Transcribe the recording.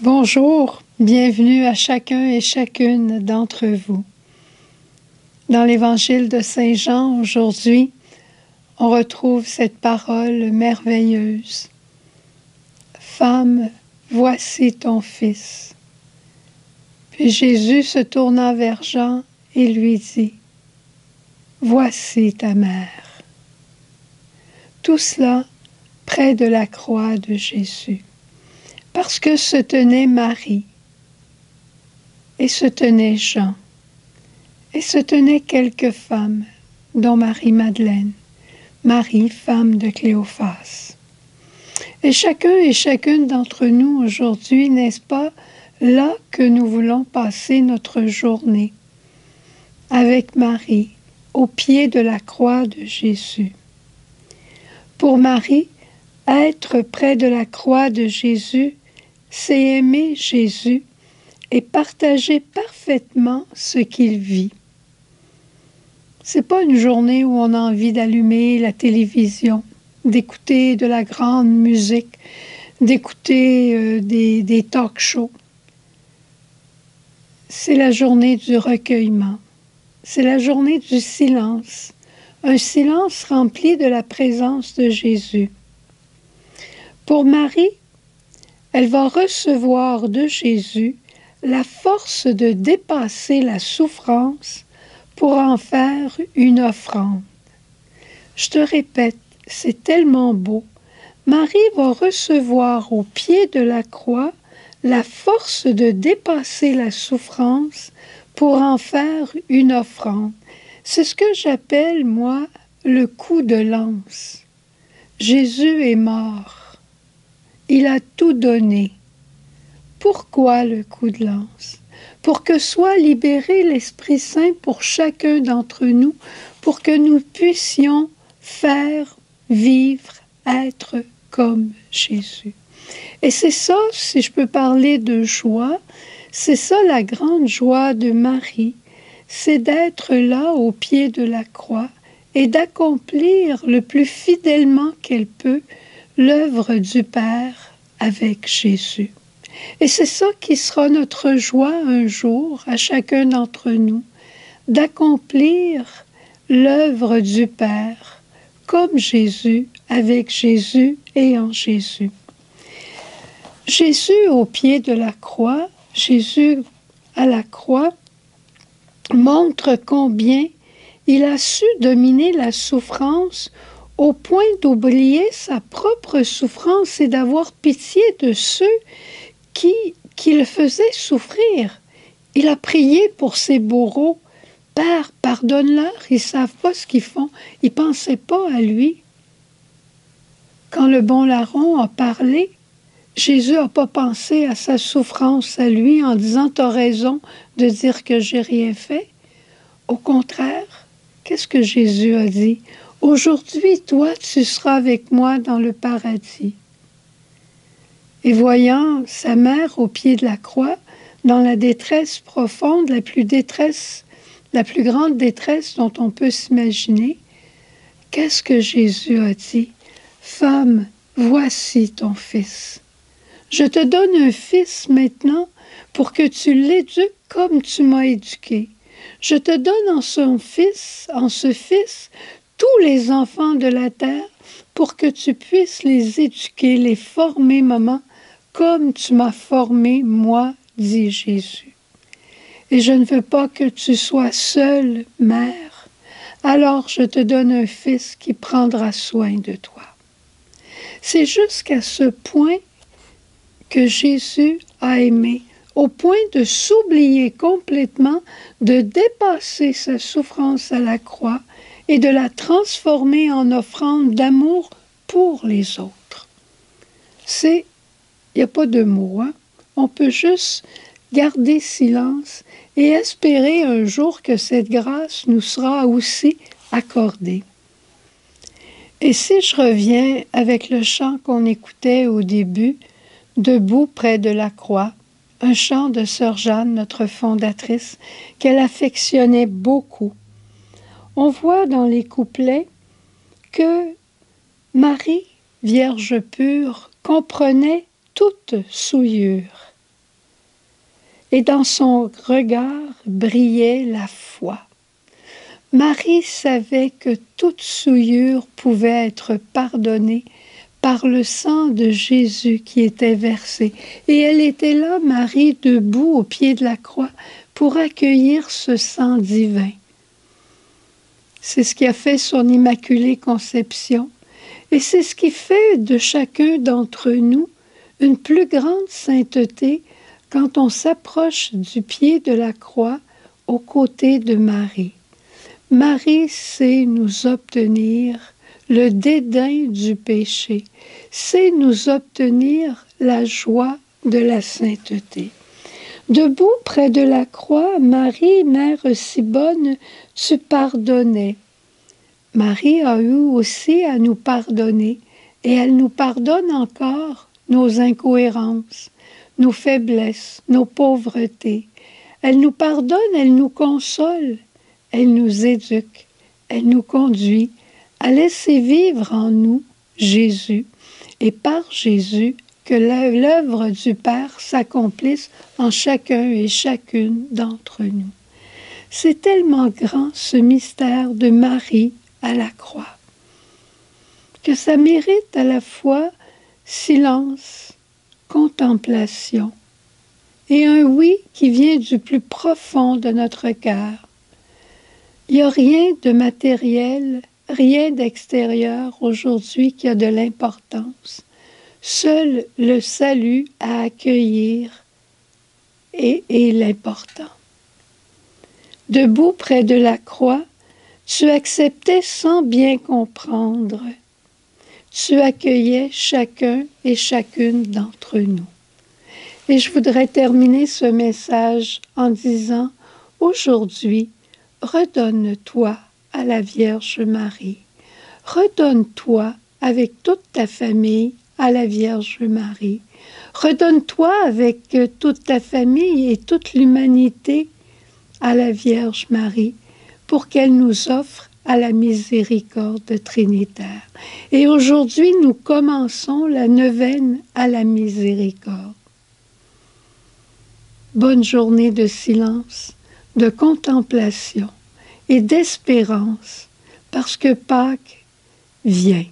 Bonjour, bienvenue à chacun et chacune d'entre vous. Dans l'Évangile de Saint Jean, aujourd'hui, on retrouve cette parole merveilleuse. Femme, voici ton fils. Puis Jésus se tourna vers Jean et lui dit, voici ta mère. Tout cela près de la croix de Jésus. Parce que se tenait Marie, et se tenait Jean, et se tenaient quelques femmes, dont Marie-Madeleine, Marie, femme de Cléophas. Et chacun et chacune d'entre nous aujourd'hui, n'est-ce pas, là que nous voulons passer notre journée, avec Marie, au pied de la croix de Jésus. Pour Marie, être près de la croix de Jésus, c'est aimer Jésus et partager parfaitement ce qu'il vit. C'est pas une journée où on a envie d'allumer la télévision, d'écouter de la grande musique, d'écouter des talk shows. C'est la journée du recueillement. C'est la journée du silence. Un silence rempli de la présence de Jésus. Pour Marie, elle va recevoir de Jésus la force de dépasser la souffrance pour en faire une offrande. Je te répète, c'est tellement beau. Marie va recevoir au pied de la croix la force de dépasser la souffrance pour en faire une offrande. C'est ce que j'appelle, moi, le coup de lance. Jésus est mort. Il a tout donné. Pourquoi le coup de lance? Pour que soit libéré l'Esprit Saint pour chacun d'entre nous, pour que nous puissions faire, vivre, être comme Jésus. Et c'est ça, si je peux parler de joie, c'est ça la grande joie de Marie, c'est d'être là au pied de la croix et d'accomplir le plus fidèlement qu'elle peut l'œuvre du Père avec Jésus. Et c'est ça qui sera notre joie un jour, à chacun d'entre nous, d'accomplir l'œuvre du Père, comme Jésus, avec Jésus et en Jésus. Jésus au pied de la croix, Jésus à la croix, montre combien il a su dominer la souffrance au point d'oublier sa propre souffrance et d'avoir pitié de ceux qui le faisaient souffrir. Il a prié pour ses bourreaux. Père, pardonne-leur, ils ne savent pas ce qu'ils font. Ils ne pensaient pas à lui. Quand le bon larron a parlé, Jésus n'a pas pensé à sa souffrance à lui en disant « T'as raison de dire que j'ai rien fait ». Au contraire, qu'est-ce que Jésus a dit? « Aujourd'hui, toi, tu seras avec moi dans le paradis ». Et voyant sa mère au pied de la croix, dans la détresse profonde, la plus grande détresse dont on peut s'imaginer, qu'est-ce que Jésus a dit? « Femme, voici ton fils. Je te donne un fils maintenant pour que tu l'éduques comme tu m'as éduqué. Je te donne en ce fils, tous les enfants de la terre pour que tu puisses les éduquer, les former, maman, comme tu m'as formé, moi, dit Jésus. Et je ne veux pas que tu sois seule, mère. Alors je te donne un fils qui prendra soin de toi. » C'est jusqu'à ce point que Jésus a aimé, au point de s'oublier complètement, de dépasser sa souffrance à la croix et de la transformer en offrande d'amour pour les autres. Il n'y a pas de mots, hein? On peut juste garder silence et espérer un jour que cette grâce nous sera aussi accordée. Et si je reviens avec le chant qu'on écoutait au début, « Debout près de la croix », un chant de Sœur Jeanne, notre fondatrice, qu'elle affectionnait beaucoup. On voit dans les couplets que Marie, Vierge pure, comprenait toute souillure. et dans son regard brillait la foi. Marie savait que toute souillure pouvait être pardonnée par le sang de Jésus qui était versé. Et elle était là, Marie, debout au pied de la croix, pour accueillir ce sang divin. C'est ce qui a fait son Immaculée Conception. Et c'est ce qui fait de chacun d'entre nous une plus grande sainteté quand on s'approche du pied de la croix aux côtés de Marie. Marie sait nous obtenir le dédain du péché, sait nous obtenir la joie de la sainteté. Debout près de la croix, Marie, mère si bonne, tu pardonnais. Marie a eu aussi à nous pardonner, et elle nous pardonne encore nos incohérences, nos faiblesses, nos pauvretés. Elle nous pardonne, elle nous console, elle nous éduque, elle nous conduit à laisser vivre en nous Jésus, et par Jésus, que l'œuvre du Père s'accomplisse en chacun et chacune d'entre nous. C'est tellement grand ce mystère de Marie à la croix, que ça mérite à la fois silence, contemplation, et un oui qui vient du plus profond de notre cœur. Il n'y a rien de matériel, rien d'extérieur aujourd'hui qui a de l'importance. Seul le salut à accueillir est l'important. Debout près de la croix, tu acceptais sans bien comprendre. Tu accueillais chacun et chacune d'entre nous. Et je voudrais terminer ce message en disant, aujourd'hui, redonne-toi à la Vierge Marie. Redonne-toi avec toute ta famille à la Vierge Marie. Redonne-toi avec toute ta famille et toute l'humanité à la Vierge Marie pour qu'elle nous offre à la miséricorde trinitaire. Et aujourd'hui, nous commençons la neuvaine à la miséricorde. Bonne journée de silence, de contemplation et d'espérance, parce que Pâques vient.